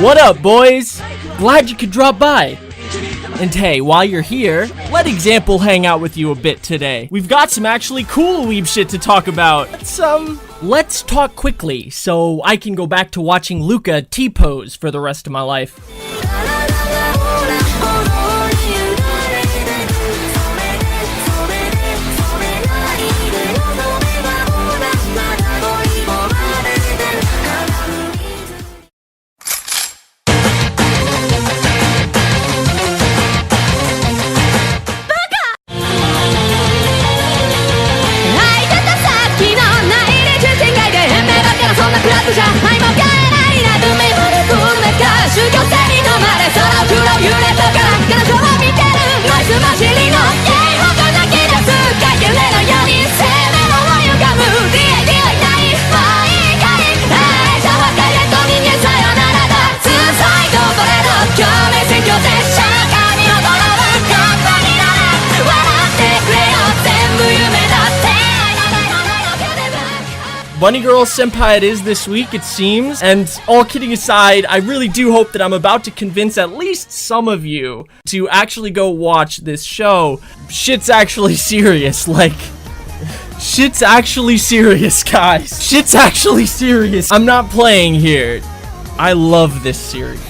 What up, boys? Glad you could drop by. And hey, while you're here, let Example hang out with you a bit today. We've got some actually cool weeb shit to talk about. Let's talk quickly so I can go back to watching Luca T-pose for the rest of my life. Bunny Girl Senpai it is this week, it seems. And all kidding aside, I really do hope that I'm about to convince at least some of you to actually go watch this show. Shit's actually serious, shit's actually serious, guys. Shit's actually serious. I'm not playing here. I love this series.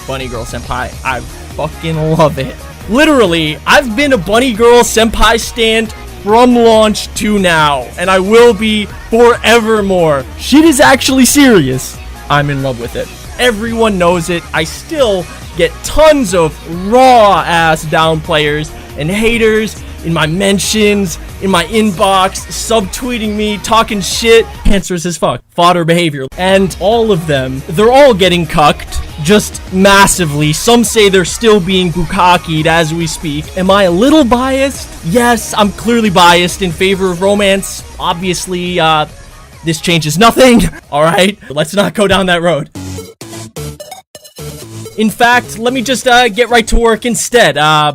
Bunny Girl Senpai, I fucking love it. Literally, I've been a Bunny Girl Senpai stan from launch to now, and I will be forevermore. Shit is actually serious. I'm in love with it. Everyone knows it. I still get tons of raw ass down players and haters in my mentions, in my inbox, subtweeting me, talking shit, cancerous as fuck, fodder behavior, and all of them, they're all getting cucked, just massively. Some say they're still being bukkakied as we speak. Am I a little biased? Yes, I'm clearly biased in favor of romance. Obviously, this changes nothing. All right, let's not go down that road. In fact, let me just get right to work instead.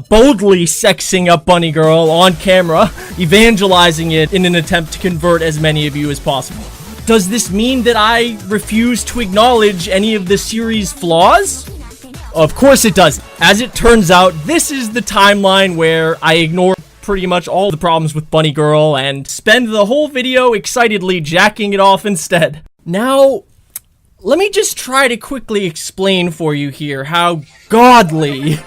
Boldly sexing up Bunny Girl on camera, evangelizing it in an attempt to convert as many of you as possible. Does this mean that I refuse to acknowledge any of the series' flaws? Of course it does. As it turns out, this is the timeline where I ignore pretty much all the problems with Bunny Girl and spend the whole video excitedly jacking it off instead. Now, let me just try to quickly explain for you here how godly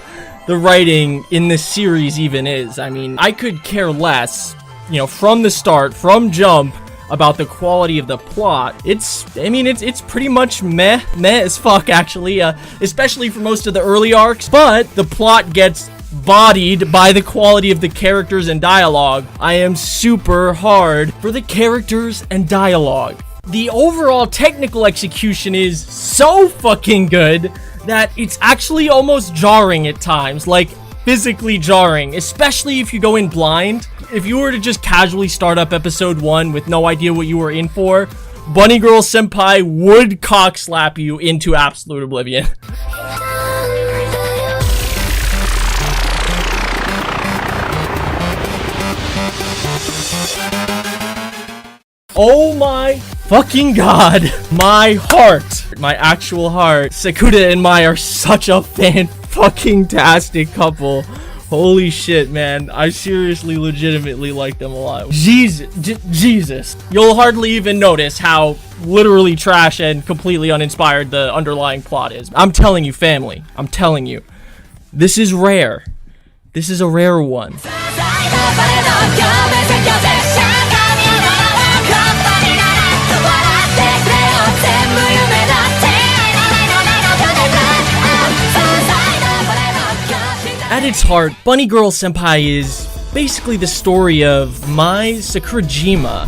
the writing in this series even is. I mean, I could care less, from the start, from jump, about the quality of the plot. It's pretty much meh as fuck, actually, especially for most of the early arcs, but the plot gets bodied by the quality of the characters and dialogue. I am super hard for the characters and dialogue. The overall technical execution is so fucking good that it's actually almost jarring at times, physically jarring, especially if you go in blind. If you were to just casually start up episode 1 with no idea what you were in for, Bunny Girl Senpai would cock slap you into absolute oblivion. Oh my fucking god. My heart, my actual heart. Sakuda and Mai are such a fan-fucking-tastic couple. Holy shit, man. I seriously, legitimately like them a lot. Jesus. You'll hardly even notice how literally trash and completely uninspired the underlying plot is. I'm telling you, family. I'm telling you. This is rare. This is a rare one. At its heart, Bunny Girl Senpai is basically the story of Mai Sakurajima,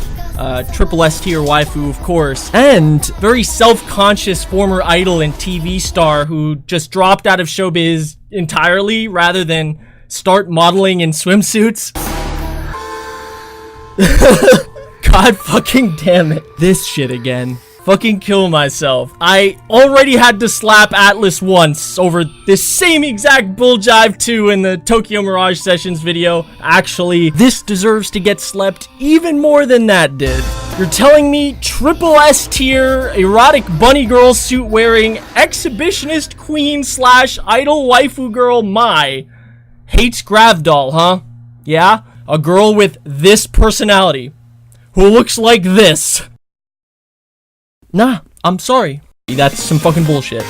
triple S tier waifu, of course, and very self-conscious former idol and TV star who just dropped out of showbiz entirely rather than start modeling in swimsuits. God fucking damn it. This shit again. Fucking kill myself. I already had to slap Atlas once over this same exact bull jive 2 in the Tokyo Mirage Sessions video. Actually, this deserves to get slept even more than that did. You're telling me triple S tier, erotic bunny girl suit wearing, exhibitionist queen slash idol waifu girl Mai hates Gravdoll, huh? Yeah? A girl with this personality, who looks like this. Nah, I'm sorry. That's some fucking bullshit.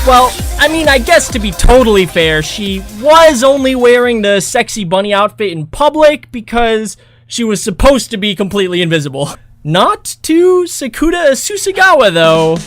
Well, I mean, I guess to be totally fair, she was only wearing the sexy bunny outfit in public because she was supposed to be completely invisible. Not to Sakuda Susagawa, though.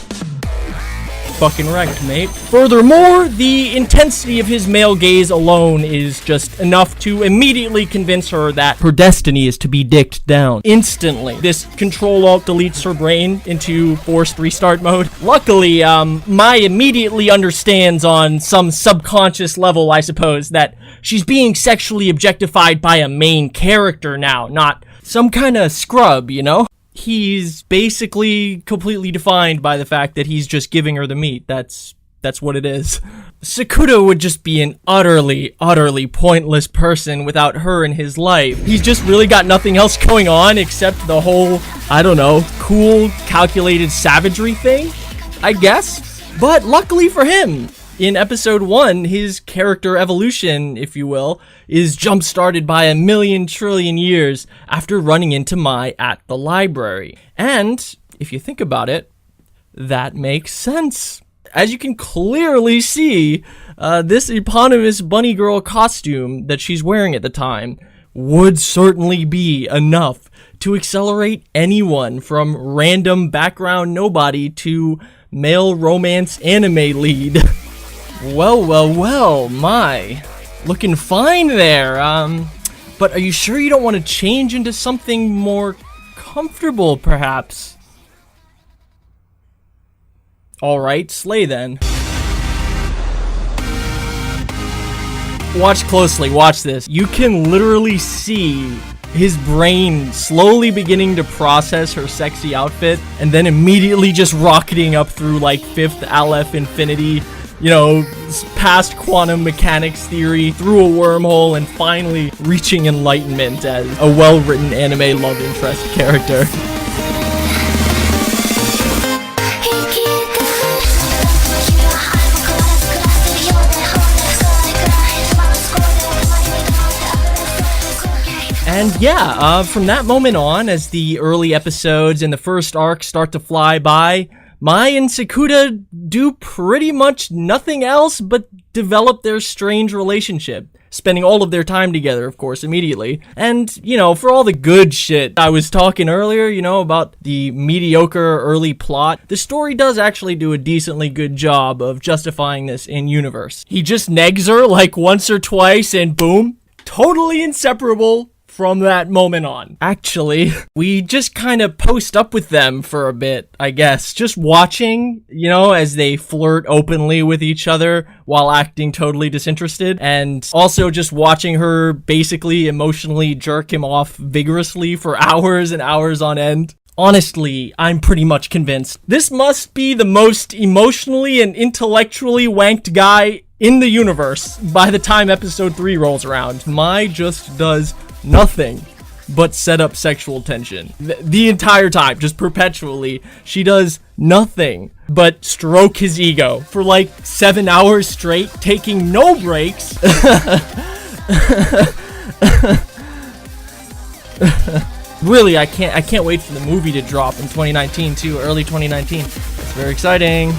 Fucking wrecked, mate. Furthermore, the intensity of his male gaze alone is just enough to immediately convince her that her destiny is to be dicked down. Instantly. This Control-Alt deletes her brain into forced restart mode. Luckily, Mai immediately understands on some subconscious level, I suppose, that she's being sexually objectified by a main character now, not some kind of scrub, you know? He's basically completely defined by the fact that he's just giving her the meat. That's what it is. Sakuda would just be an utterly pointless person without her in his life. He's just really got nothing else going on except the whole, I don't know, cool, calculated savagery thing, I guess. But luckily for him, in episode 1, his character evolution, if you will, is jump-started by a million trillion years after running into Mai at the library. And, if you think about it, that makes sense. As you can clearly see, this eponymous bunny girl costume that she's wearing at the time would certainly be enough to accelerate anyone from random background nobody to male romance anime lead. Well, Mai. Looking fine there, but are you sure you don't want to change into something more comfortable, perhaps? Alright, slay then. Watch closely, watch this. You can literally see his brain slowly beginning to process her sexy outfit, and then immediately just rocketing up through like 5th Aleph Infinity, you know, past quantum mechanics theory, through a wormhole, and finally reaching enlightenment as a well-written anime love interest character. And yeah, from that moment on, as the early episodes in the first arc start to fly by, Mai and Sakuda do pretty much nothing else but develop their strange relationship, spending all of their time together, of course, immediately. And, you know, for all the good shit I was talking earlier, you know, about the mediocre early plot, the story does actually do a decently good job of justifying this in-universe. He just negs her like once or twice and boom, totally inseparable from that moment on. Actually, we just kind of post up with them for a bit, I guess. Just watching, you know, as they flirt openly with each other while acting totally disinterested. And also just watching her basically emotionally jerk him off vigorously for hours and hours on end. Honestly, I'm pretty much convinced this must be the most emotionally and intellectually wanked guy in the universe by the time episode 3 rolls around. Mai just does nothing but set up sexual tension. The entire time, just perpetually. She does nothing but stroke his ego for like 7 hours straight, taking no breaks. Really, I can't wait for the movie to drop in 2019 too, early 2019. It's very exciting.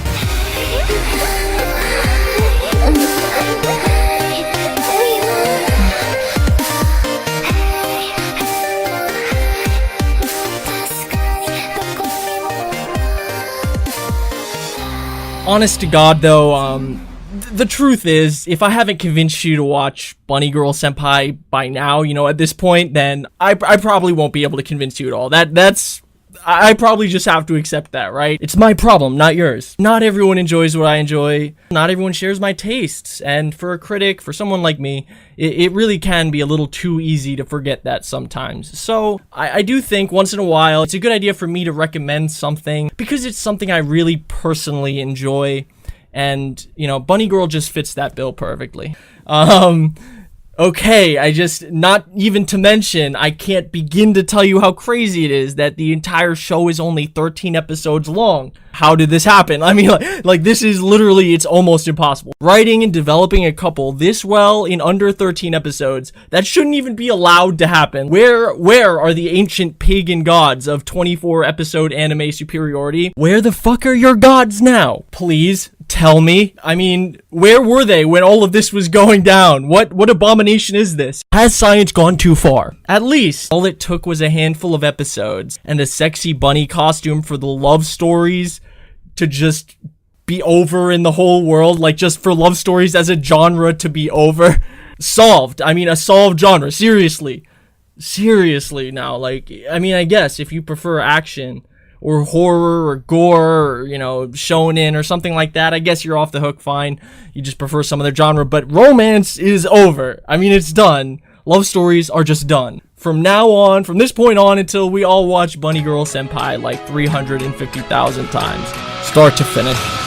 Honest to God, though, the truth is, if I haven't convinced you to watch Bunny Girl Senpai by now, you know, at this point, then I probably won't be able to convince you at all. That's I probably just have to accept that, right? It's my problem, not yours. Not everyone enjoys what I enjoy. Not everyone shares my tastes. And for a critic, for someone like me, it really can be a little too easy to forget that sometimes. So I do think once in a while, it's a good idea for me to recommend something because it's something I really personally enjoy. And, you know, Bunny Girl just fits that bill perfectly. Okay, not even to mention, I can't begin to tell you how crazy it is that the entire show is only 13 episodes long. How did this happen? I mean, like this is literally, it's almost impossible. Writing and developing a couple this well in under 13 episodes, that shouldn't even be allowed to happen. Where are the ancient pagan gods of 24 episode anime superiority? Where the fuck are your gods now? Please tell me. I mean, where were they when all of this was going down? What abomination is this? Has science gone too far? At least, all it took was a handful of episodes and a sexy bunny costume for the love stories to just be over in the whole world, like just for love stories as a genre to be over. Solved. I mean, a solved genre. Seriously now. Like, I mean, I guess if you prefer action or horror or gore or, you know, shonen or something like that, I guess you're off the hook, fine. You just prefer some other genre, but romance is over. I mean, it's done. Love stories are just done. From now on, from this point on until we all watch Bunny Girl Senpai like 350,000 times, start to finish.